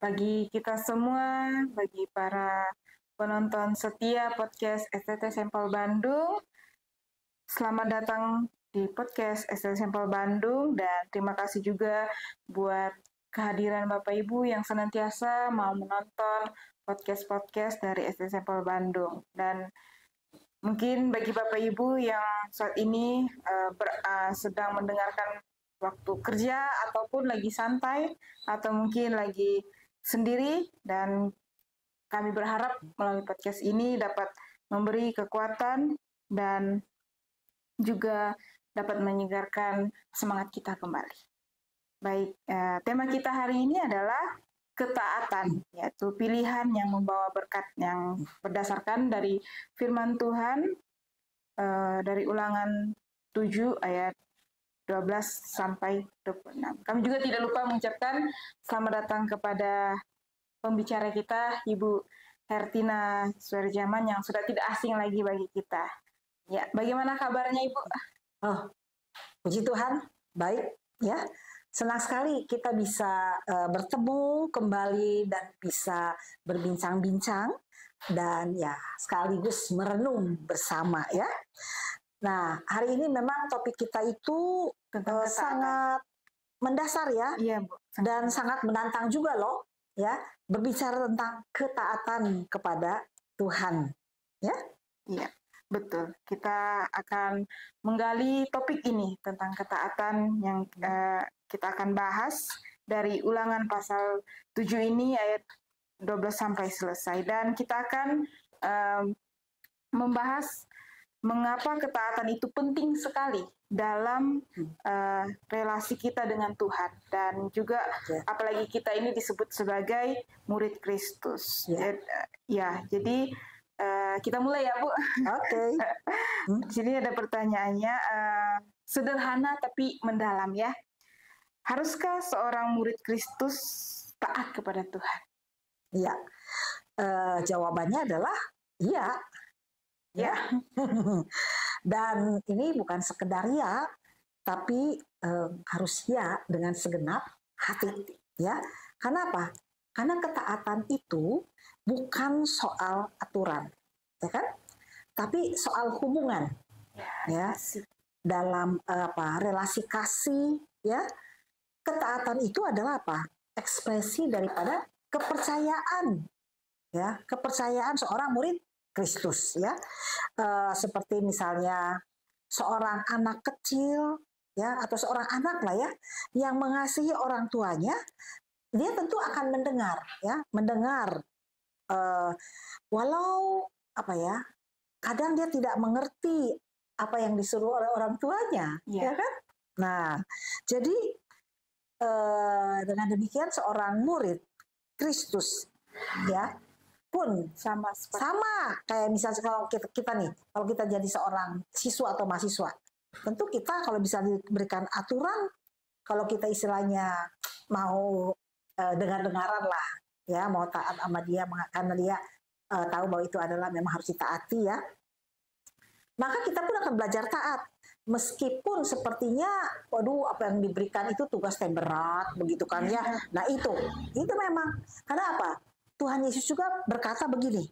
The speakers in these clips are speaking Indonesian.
bagi kita semua, bagi para penonton setia podcast STT Sampel Bandung. Selamat datang di podcast STT Sampel Bandung dan terima kasih juga buat kehadiran Bapak Ibu yang senantiasa mau menonton podcast-podcast dari STT Sampel Bandung. Dan mungkin bagi Bapak Ibu yang saat ini sedang mendengarkan waktu kerja ataupun lagi santai atau mungkin lagi sendiri, dan kami berharap melalui podcast ini dapat memberi kekuatan dan juga dapat menyegarkan semangat kita kembali. Baik, tema kita hari ini adalah ketaatan, yaitu pilihan yang membawa berkat, yang berdasarkan dari firman Tuhan dari Ulangan 7 ayat 12 sampai 26. Kami juga tidak lupa mengucapkan selamat datang kepada pembicara kita, Ibu Hertina Suarjaman, yang sudah tidak asing lagi bagi kita. Ya, bagaimana kabarnya Ibu? Oh, puji Tuhan, baik ya. Senang sekali kita bisa bertemu kembali dan bisa berbincang-bincang dan ya sekaligus merenung bersama ya. Nah, hari ini memang topik kita itu sangat mendasar ya, iya, Bu. Dan sangat menantang juga loh ya, berbicara tentang ketaatan kepada Tuhan ya. Iya, betul. Kita akan menggali topik ini tentang ketaatan yang kita akan bahas dari Ulangan pasal 7 ini ayat 12 sampai selesai. Dan kita akan membahas mengapa ketaatan itu penting sekali dalam relasi kita dengan Tuhan, dan juga apalagi kita ini disebut sebagai murid Kristus. Jadi kita mulai ya, Bu. Oke. Di sini ada pertanyaannya, sederhana tapi mendalam ya. Haruskah seorang murid Kristus taat kepada Tuhan? Iya. Jawabannya adalah iya. Ya. Dan ini bukan sekedar ya, tapi harus ya dengan segenap hati ya. Karena apa? Karena ketaatan itu bukan soal aturan, ya kan? Tapi soal hubungan, ya. Dalam relasi kasih, ya. Ketaatan itu adalah apa? Ekspresi daripada kepercayaan, ya. Kepercayaan seorang murid Kristus, ya. Seperti misalnya seorang anak kecil, ya, atau seorang anak lah ya, yang mengasihi orang tuanya, dia tentu akan mendengar, ya, mendengar. Walau apa ya, kadang dia tidak mengerti apa yang disuruh oleh orang tuanya, ya kan? Nah, jadi dengan demikian seorang murid Kristus, ya, pun sama kayak misalnya kalau kita nih, kalau kita jadi seorang siswa atau mahasiswa, tentu kita kalau bisa diberikan aturan, kalau kita istilahnya mau dengar-dengaran lah, ya, mau taat sama dia karena dia tahu bahwa itu adalah memang harus ditaati ya, maka kita pun akan belajar taat, meskipun sepertinya, waduh, apa yang diberikan itu tugas yang berat, begitu kan ya. Nah itu memang karena apa? Tuhan Yesus juga berkata begini,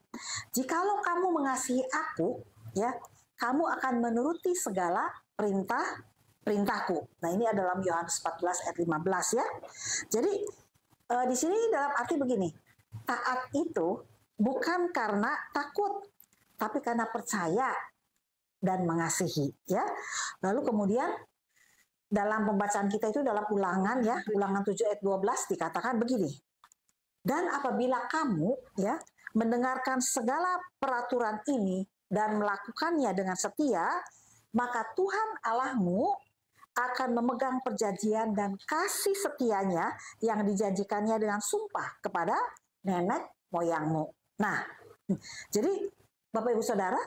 jikalau kamu mengasihi aku, ya, kamu akan menuruti segala perintahku. Nah ini adalah Yohanes 14 ayat 15 ya. Jadi di sini dalam arti begini, taat itu bukan karena takut, tapi karena percaya dan mengasihi, ya. Lalu kemudian dalam pembacaan kita itu dalam Ulangan ya, Ulangan 7 ayat 12 dikatakan begini. Dan apabila kamu ya mendengarkan segala peraturan ini dan melakukannya dengan setia, maka Tuhan Allahmu akan memegang perjanjian dan kasih setianya yang dijanjikannya dengan sumpah kepada nenek moyangmu. Nah, jadi Bapak Ibu Saudara,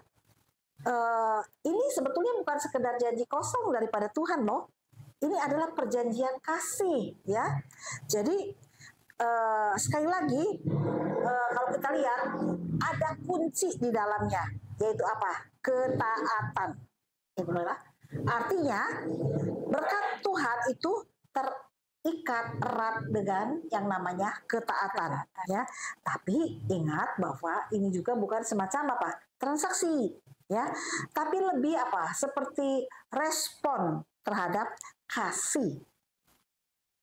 ini sebetulnya bukan sekedar janji kosong daripada Tuhan loh. Ini adalah perjanjian kasih ya. Jadi sekali lagi kalau kita lihat ada kunci di dalamnya, yaitu apa? Ketaatan. Artinya berkat Tuhan itu terikat erat dengan yang namanya ketaatan, ya. Tapi ingat bahwa ini juga bukan semacam apa? Transaksi, ya. Tapi lebih apa? Seperti respon terhadap kasih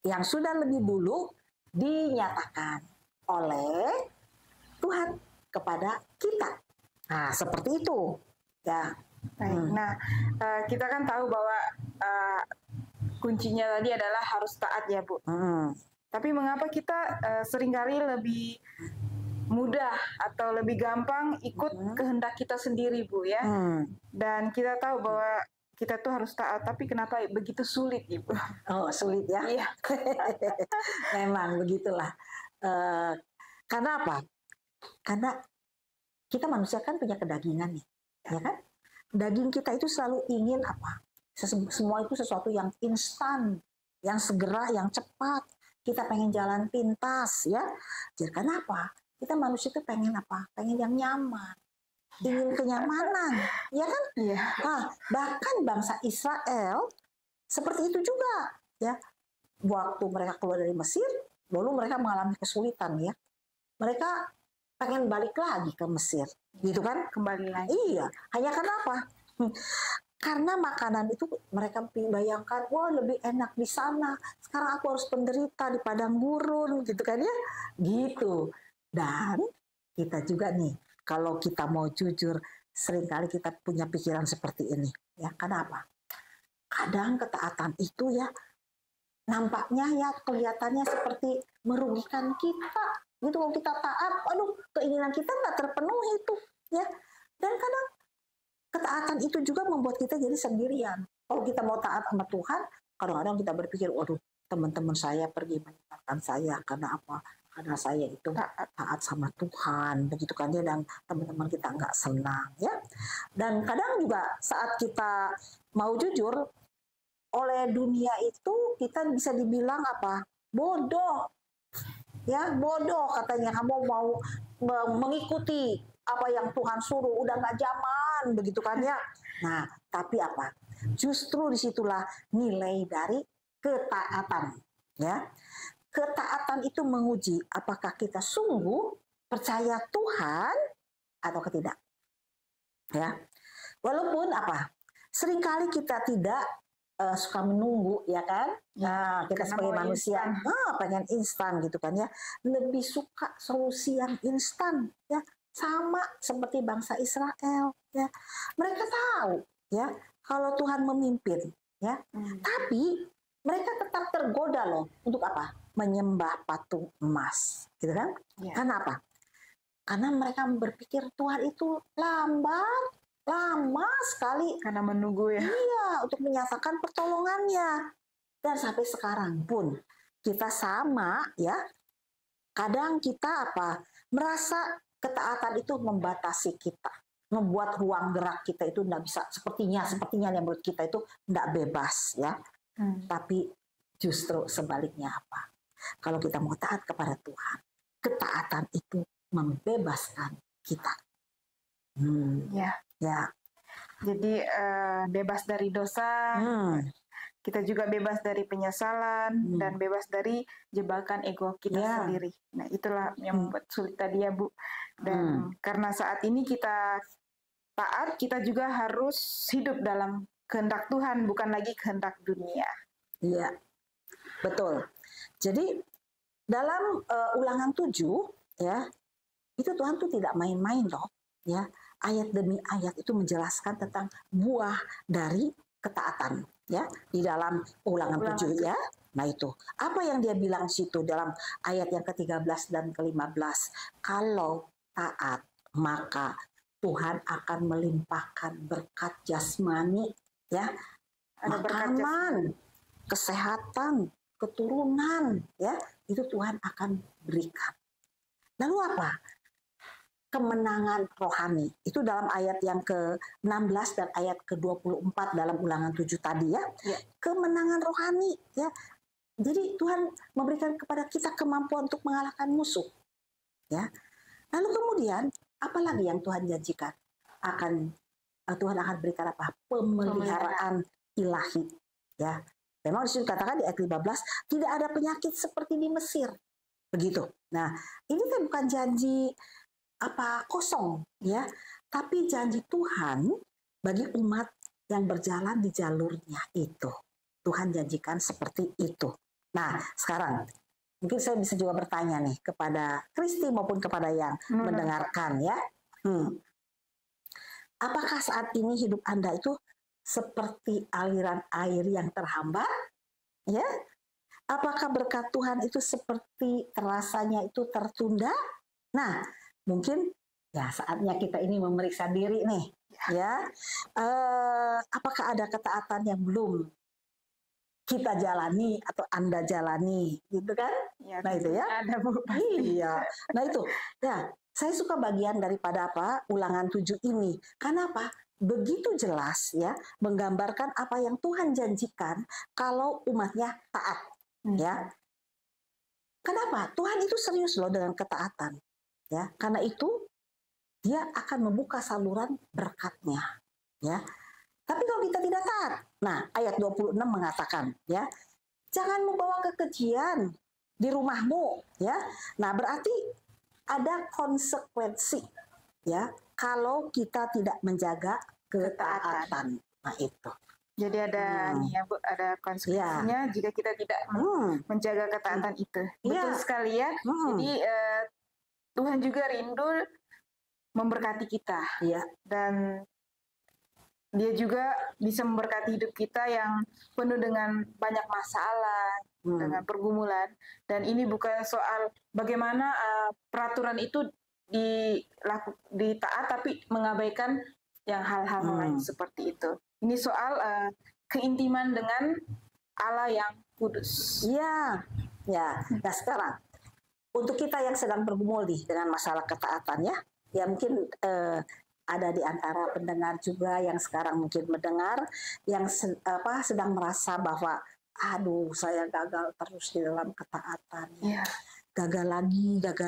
yang sudah lebih dulu dinyatakan oleh Tuhan kepada kita. Nah, seperti itu. Ya. Baik. Nah, kita kan tahu bahwa kuncinya tadi adalah harus taat ya, Bu. Tapi mengapa kita seringkali lebih mudah atau lebih gampang ikut kehendak kita sendiri, Bu, ya? Dan kita tahu bahwa kita tuh harus taat, tapi kenapa begitu sulit, Ibu? Oh, sulit ya? Iya. Memang begitulah. Karena apa? Karena kita manusia kan punya kedagingan nih, ya kan? Daging kita itu selalu ingin apa? Semua itu sesuatu yang instan, yang segera, yang cepat. Kita pengen jalan pintas, ya. Jadi kenapa? Kita manusia itu pengen apa? Pengen yang nyaman, ingin kenyamanan, ya kan? Iya. Nah, bahkan bangsa Israel seperti itu juga, ya. Waktu mereka keluar dari Mesir, lalu mereka mengalami kesulitan, ya. Mereka pengen balik lagi ke Mesir, gitu kan? Kembali lagi. Iya, hanya karena apa? Karena makanan itu mereka bayangkan, wah lebih enak di sana. Sekarang aku harus penderita di padang gurun, gitu kan ya? Gitu. Dan kita juga nih, kalau kita mau jujur, seringkali kita punya pikiran seperti ini. Ya, kenapa? Kadang ketaatan itu ya, nampaknya ya kelihatannya seperti merugikan kita. Gitu kalau kita taat, aduh keinginan kita nggak terpenuhi itu. Ya. Dan kadang ketaatan itu juga membuat kita jadi sendirian. Kalau kita mau taat sama Tuhan, kadang-kadang kita berpikir, waduh, teman-teman saya pergi meninggalkan saya karena apa? Karena saya itu taat sama Tuhan, begitu kan ya, dan teman-teman kita nggak senang, ya. Dan kadang juga saat kita mau jujur, oleh dunia itu kita bisa dibilang apa? Bodoh, ya bodoh katanya, kamu mau mengikuti apa yang Tuhan suruh, udah nggak zaman, begitu kan ya. Nah, tapi apa? Justru disitulah nilai dari ketaatan, ya. Ketaatan itu menguji apakah kita sungguh percaya Tuhan atau tidak, ya. Walaupun apa? Seringkali kita tidak suka menunggu, ya kan? Nah, kita sebagai manusia pengen instan gitu kan ya. Lebih suka solusi yang instan, ya. Sama seperti bangsa Israel, ya. Mereka tahu, ya, kalau Tuhan memimpin, ya. Tapi mereka tetap tergoda loh untuk apa? Menyembah patung emas, gitu kan? Ya. Karena apa? Karena mereka berpikir Tuhan itu lambat, lama sekali. Karena menunggu, ya. Iya, untuk menyatakan pertolongannya. Dan sampai sekarang pun kita sama, ya. Kadang kita apa? Merasa ketaatan itu membatasi kita, membuat ruang gerak kita itu tidak bisa, sepertinya yang menurut kita itu tidak bebas, ya. Tapi justru sebaliknya apa? Kalau kita mau taat kepada Tuhan, ketaatan itu membebaskan kita. Ya. Jadi bebas dari dosa, kita juga bebas dari penyesalan dan bebas dari jebakan ego kita sendiri. Nah, itulah yang membuat sulit tadi ya, Bu. Dan karena saat ini kita taat, kita juga harus hidup dalam kehendak Tuhan, bukan lagi kehendak dunia. Iya, betul. Jadi dalam Ulangan 7, ya, itu Tuhan tuh tidak main-main loh, ya. Ayat demi ayat itu menjelaskan tentang buah dari ketaatan, ya, di dalam Ulangan 7, ya. Nah itu, apa yang dia bilang situ dalam ayat yang ke-13 dan ke-15? Kalau taat, maka Tuhan akan melimpahkan berkat jasmani, ya. Ada makanan, kesehatan, keturunan, ya. Itu Tuhan akan berikan. Lalu apa? Kemenangan rohani. Itu dalam ayat yang ke-16 dan ayat ke-24 dalam Ulangan 7 tadi, ya. Kemenangan rohani, ya. Jadi Tuhan memberikan kepada kita kemampuan untuk mengalahkan musuh, ya. Lalu kemudian apa lagi yang Tuhan janjikan? Tuhan akan berikan apa? Pemeliharaan ilahi, ya. Memang disitu katakan di ayat 15, tidak ada penyakit seperti di Mesir. Begitu. Nah, ini kan bukan janji apa kosong ya, tapi janji Tuhan bagi umat yang berjalan di jalurnya itu. Tuhan janjikan seperti itu. Nah, sekarang mungkin saya bisa juga bertanya nih kepada Kristi maupun kepada yang mendengarkan ya. Apakah saat ini hidup Anda itu seperti aliran air yang terhambat? Ya? Apakah berkat Tuhan itu seperti terasanya itu tertunda? Nah, mungkin ya saatnya kita ini memeriksa diri nih, ya. Apakah ada ketaatan yang belum kita jalani atau Anda jalani, gitu kan? Ya, nah itu ya. Ada Bu. Iya. Nah itu. Ya, saya suka bagian daripada apa Ulangan 7 ini. Karena apa? Begitu jelas ya, menggambarkan apa yang Tuhan janjikan kalau umatnya taat. Ya, kenapa? Tuhan itu serius loh dengan ketaatan. Ya, karena itu dia akan membuka saluran berkatnya. Ya, tapi kalau kita tidak taat, nah ayat 26 mengatakan, ya, jangan membawa kekejian di rumahmu. Ya, nah berarti ada konsekuensi. Ya, kalau kita tidak menjaga ketaatan. Nah itu. Jadi ada nih ya Bu, ada konsekuensinya jika kita tidak menjaga ketaatan itu. Betul sekali ya. Jadi Tuhan juga rindu memberkati kita. Dan Dia juga bisa memberkati hidup kita yang penuh dengan banyak masalah, dengan pergumulan. Dan ini bukan soal bagaimana peraturan itu ditaat tapi mengabaikan yang hal-hal lain seperti itu. Ini soal keintiman dengan Allah yang kudus. Iya, ya. Nah sekarang untuk kita yang sedang bergumul nih dengan masalah ketaatan ya mungkin ada di antara pendengar juga yang sekarang mungkin mendengar yang sedang merasa bahwa aduh saya gagal terus di dalam ketaatan. Gagal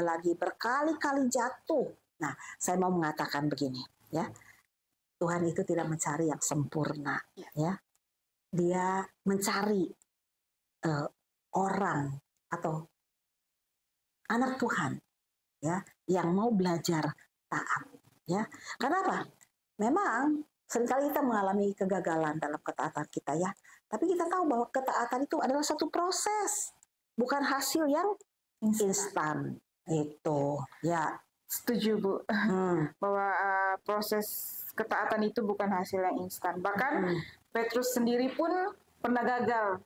lagi, berkali-kali jatuh. Nah, saya mau mengatakan begini ya. Tuhan itu tidak mencari yang sempurna, ya. Dia mencari orang atau anak Tuhan, ya, yang mau belajar taat, ya. Kenapa? Memang seringkali kita mengalami kegagalan dalam ketaatan kita, ya. Tapi kita tahu bahwa ketaatan itu adalah satu proses, bukan hasil yang instan. Itu, ya. Setuju Bu, bahwa proses ketaatan itu bukan hasil yang instan. Bahkan Petrus sendiri pun pernah gagal.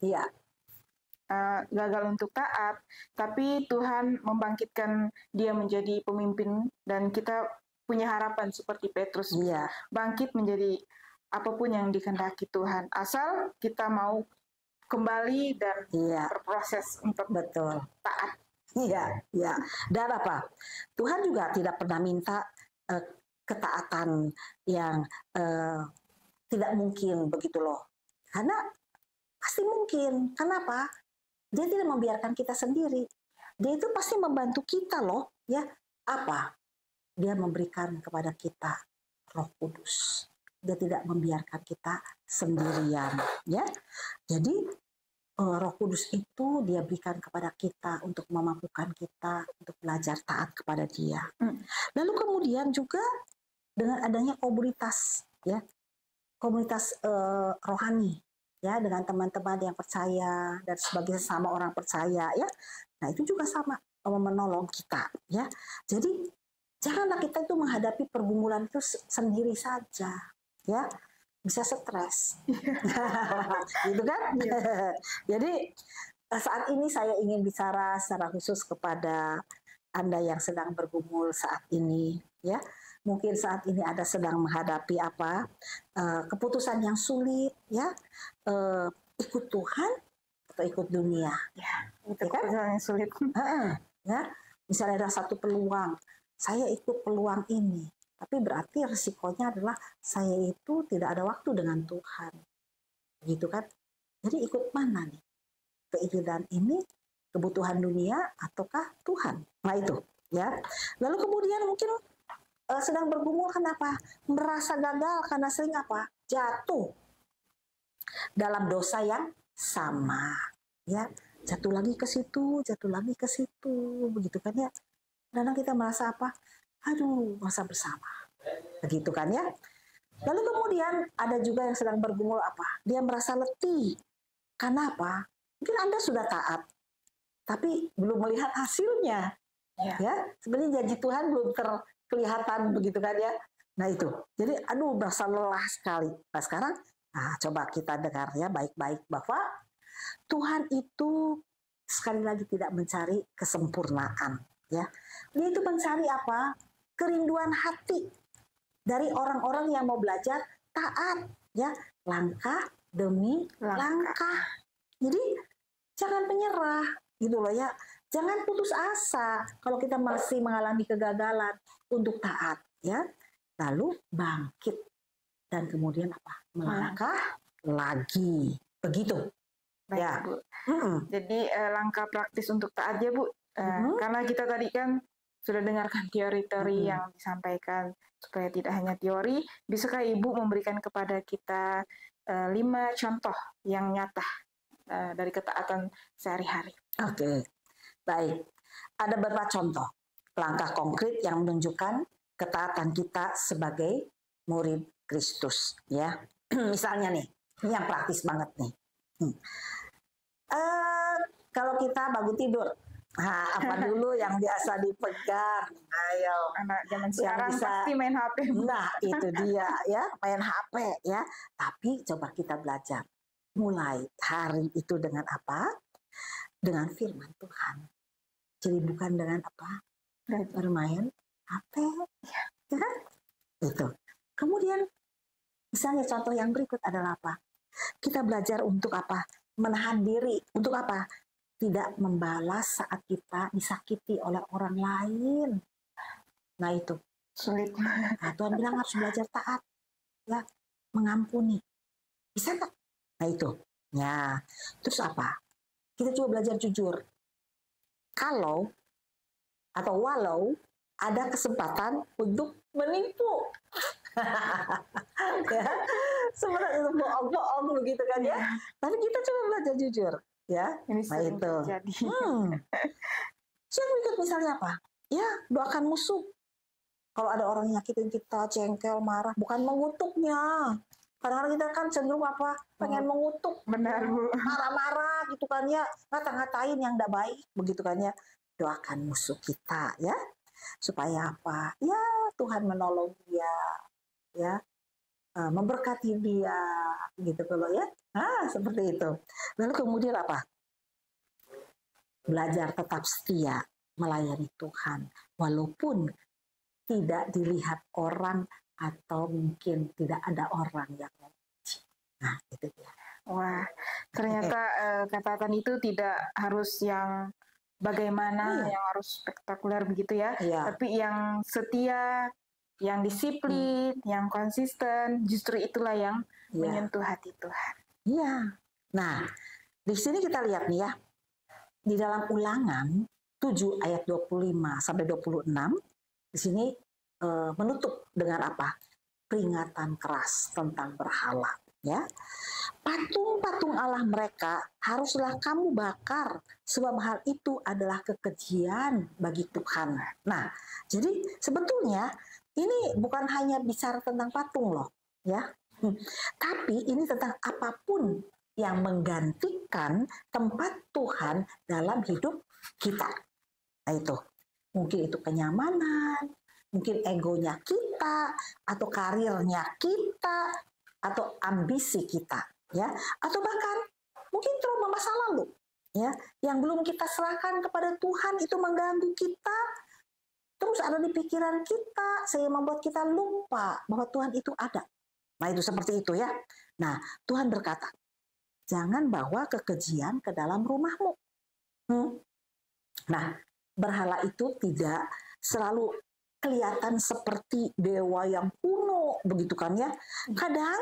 Gagal untuk taat, tapi Tuhan membangkitkan dia menjadi pemimpin dan kita punya harapan seperti Petrus bangkit menjadi apapun yang dikehendaki Tuhan. Asal kita mau kembali dan berproses untuk taat. Iya. Dan apa? Tuhan juga tidak pernah minta ketaatan yang tidak mungkin begitu loh. Karena pasti mungkin. Kenapa? Dia tidak membiarkan kita sendiri. Dia itu pasti membantu kita loh. Ya, apa? Dia memberikan kepada kita Roh Kudus. Dia tidak membiarkan kita sendirian. Ya, jadi Roh Kudus itu dia berikan kepada kita untuk memampukan kita untuk belajar taat kepada Dia. Lalu kemudian juga dengan adanya komunitas, ya, komunitas rohani, ya, dengan teman-teman yang percaya dan sebagai sesama orang percaya, ya. Nah itu juga sama menolong kita, ya. Jadi janganlah kita itu menghadapi pergumulan itu sendiri saja, ya. Bisa stres, gitu kan? Jadi saat ini saya ingin bicara secara khusus kepada Anda yang sedang bergumul saat ini, ya. Mungkin saat ini Anda sedang menghadapi keputusan yang sulit, ya. Ikut Tuhan atau ikut dunia, itu keputusan yang sulit. Ya, misalnya ada satu peluang, saya ikut peluang ini. Tapi berarti resikonya adalah saya itu tidak ada waktu dengan Tuhan. Gitu kan? Jadi ikut mana nih? Keinginan ini, kebutuhan dunia, ataukah Tuhan? Nah itu. Ya. Lalu kemudian mungkin sedang bergumul kenapa? Merasa gagal karena sering apa? Jatuh dalam dosa yang sama, ya. Jatuh lagi ke situ, begitu kan ya. Kadang kita merasa apa? Aduh, merasa bersama. Begitu kan ya. Lalu kemudian ada juga yang sedang bergumul apa? Dia merasa letih. Karena apa? Mungkin Anda sudah taat, tapi belum melihat hasilnya. Ya, sebenarnya janji Tuhan belum terkelihatan begitu kan ya. Nah itu, jadi aduh merasa lelah sekali. Nah sekarang, coba kita dengar ya baik-baik bahwa Tuhan itu sekali lagi tidak mencari kesempurnaan. Ya, dia itu mencari apa? Kerinduan hati dari orang-orang yang mau belajar taat, ya, langkah demi langkah. Jadi jangan menyerah, gitu loh ya. Jangan putus asa kalau kita masih mengalami kegagalan untuk taat, ya. Lalu bangkit dan kemudian apa? Melangkah lagi, begitu. Baik, ya. Bu. Jadi langkah praktis untuk taat ya, Bu. Karena kita tadi kan sudah dengarkan teori-teori yang disampaikan, supaya tidak hanya teori, bisakah Ibu memberikan kepada kita 5 contoh yang nyata dari ketaatan sehari-hari? Oke, baik. Ada beberapa contoh langkah konkret yang menunjukkan ketaatan kita sebagai murid Kristus, ya. Misalnya nih, ini yang praktis banget nih. Kalau kita bangun tidur, apa dulu yang biasa dipegang? Ayo, anak zaman sekarang bisa, pasti main HP. Nah, itu dia ya, main HP ya. Tapi coba kita belajar. Mulai hari itu dengan apa? Dengan firman Tuhan. Jadi bukan dengan apa? Bermain HP. Ya. Itu. Kemudian misalnya contoh yang berikut adalah apa? Kita belajar untuk apa? Menahan diri. Untuk apa? Tidak membalas saat kita disakiti oleh orang lain. Nah itu. Sulit. Nah, Tuhan bilang harus belajar taat. Ya, mengampuni. Bisa nggak? Nah itu. Ya. Terus apa? Kita coba belajar jujur. Kalau atau walau ada kesempatan untuk menipu. Ya, sebenarnya itu bohong-bohong begitu kan ya. Tapi kita coba belajar jujur, ya. Ini nah itu. Yang berikut misalnya apa? Ya, doakan musuh. Kalau ada orang nyakitin kita, jengkel, marah, bukan mengutuknya. Kadang-kadang kita kan cenderung apa? Pengen mengutuk. Benar, Bu. Marah-marah gitu kan ya. Ngata-ngatain yang tidak baik, begitu kan ya. Doakan musuh kita ya. Supaya apa? Ya, Tuhan menolong dia. Ya, memberkati dia gitu kalau ya. Seperti itu. Lalu kemudian apa? Belajar tetap setia melayani Tuhan walaupun tidak dilihat orang atau mungkin tidak ada orang yang memuji. Nah, itu dia. Wah, ternyata ketaatan itu tidak harus yang bagaimana, yang harus spektakuler begitu ya. Tapi yang setia, yang disiplin, yang konsisten, justru itulah yang menyentuh hati Tuhan. Iya. Nah, di sini kita lihat nih ya. Di dalam Ulangan 7 ayat 25 sampai 26, di sini menutup dengan apa? Peringatan keras tentang berhala, ya. Patung-patung Allah mereka haruslah kamu bakar, sebab hal itu adalah kekejian bagi Tuhan. Nah, jadi sebetulnya ini bukan hanya bicara tentang patung loh, ya. Tapi ini tentang apapun yang menggantikan tempat Tuhan dalam hidup kita. Nah itu, mungkin itu kenyamanan, mungkin egonya kita, atau karirnya kita, atau ambisi kita, ya, atau bahkan mungkin trauma masa lalu, ya, yang belum kita serahkan kepada Tuhan itu mengganggu kita, terus ada di pikiran kita, sehingga membuat kita lupa bahwa Tuhan itu ada. Nah itu seperti itu ya. Nah Tuhan berkata, jangan bawa kekejian ke dalam rumahmu. Nah berhala itu tidak selalu kelihatan seperti dewa yang kuno, begitu kan ya. Kadang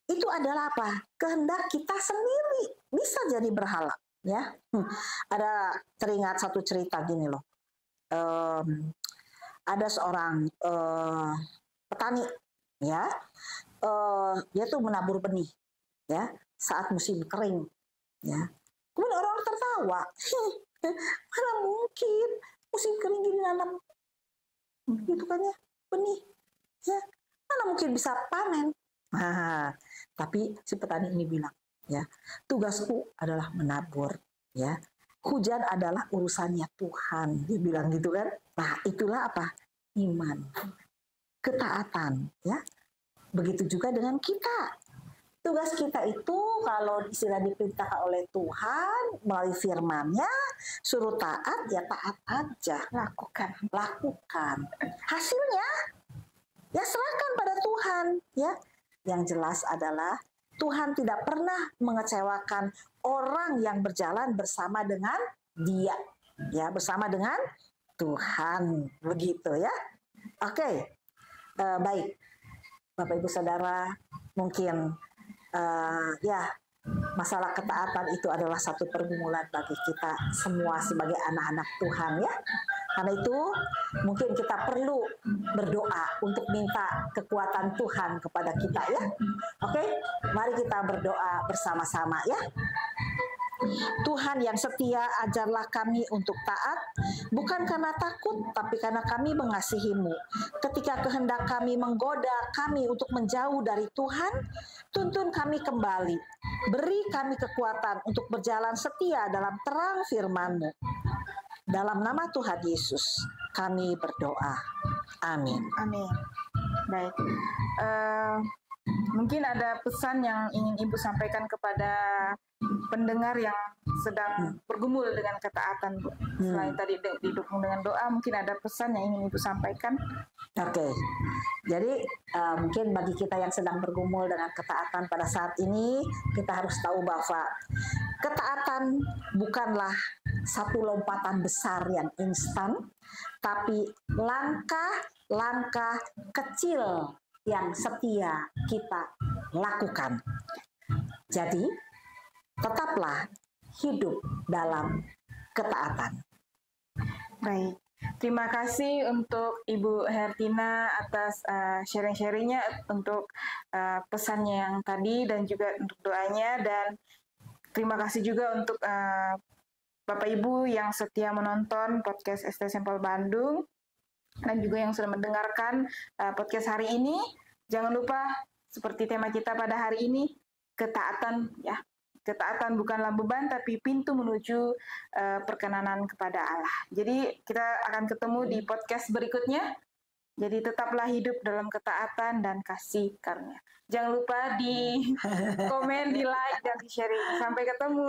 itu adalah apa? Kehendak kita sendiri bisa jadi berhala, ya. Ada teringat satu cerita gini loh. Ada seorang petani, ya. Dia tuh menabur benih, ya. saat musim kering. Ya. Kemudian orang tertawa. Mana mungkin musim kering gini nanam gitu kan ya, benih. Ya. Mana mungkin bisa panen. Nah, tapi si petani ini bilang, ya, tugasku adalah menabur, ya. Hujan adalah urusannya Tuhan, dia bilang gitu kan. Nah, itulah apa? Iman, ketaatan, ya. Begitu juga dengan kita. Tugas kita itu kalau istilah diperintahkan oleh Tuhan melalui firman-Nya, suruh taat, ya taat aja. Lakukan. Hasilnya, ya serahkan pada Tuhan, ya. Yang jelas adalah Tuhan tidak pernah mengecewakan orang yang berjalan bersama dengan Dia, ya, bersama dengan Tuhan, begitu ya. Oke, baik, Bapak Ibu Saudara, mungkin ya masalah ketaatan itu adalah satu pergumulan bagi kita semua sebagai anak-anak Tuhan, ya. Karena itu mungkin kita perlu berdoa untuk minta kekuatan Tuhan kepada kita, ya. Oke, mari kita berdoa bersama-sama, ya. Tuhan yang setia, ajarlah kami untuk taat, bukan karena takut, tapi karena kami mengasihi-Mu. Ketika kehendak kami menggoda kami untuk menjauh dari Tuhan, tuntun kami kembali. Beri kami kekuatan untuk berjalan setia dalam terang firman-Mu. Dalam nama Tuhan Yesus, kami berdoa. Amin. Amin. Baik. Mungkin ada pesan yang ingin Ibu sampaikan kepada pendengar yang sedang bergumul dengan ketaatan, Bu. Selain tadi didukung dengan doa, mungkin ada pesan yang ingin Ibu sampaikan. Oke, jadi mungkin bagi kita yang sedang bergumul dengan ketaatan pada saat ini, kita harus tahu bahwa ketaatan bukanlah satu lompatan besar yang instan, tapi langkah-langkah kecil yang setia kita lakukan. Jadi, tetaplah hidup dalam ketaatan. Baik, terima kasih untuk Ibu Hertina atas sharing-sharingnya untuk pesannya yang tadi dan juga untuk doanya, dan terima kasih juga untuk Bapak Ibu yang setia menonton podcast ST Sampel Bandung dan juga yang sudah mendengarkan podcast hari ini. Jangan lupa seperti tema kita pada hari ini, ketaatan, ya. Ketaatan bukanlah beban, tapi pintu menuju perkenanan kepada Allah. Jadi kita akan ketemu di podcast berikutnya. Jadi tetaplah hidup dalam ketaatan dan kasih karunia. Jangan lupa di komen, di like, dan di sharing. Sampai ketemu.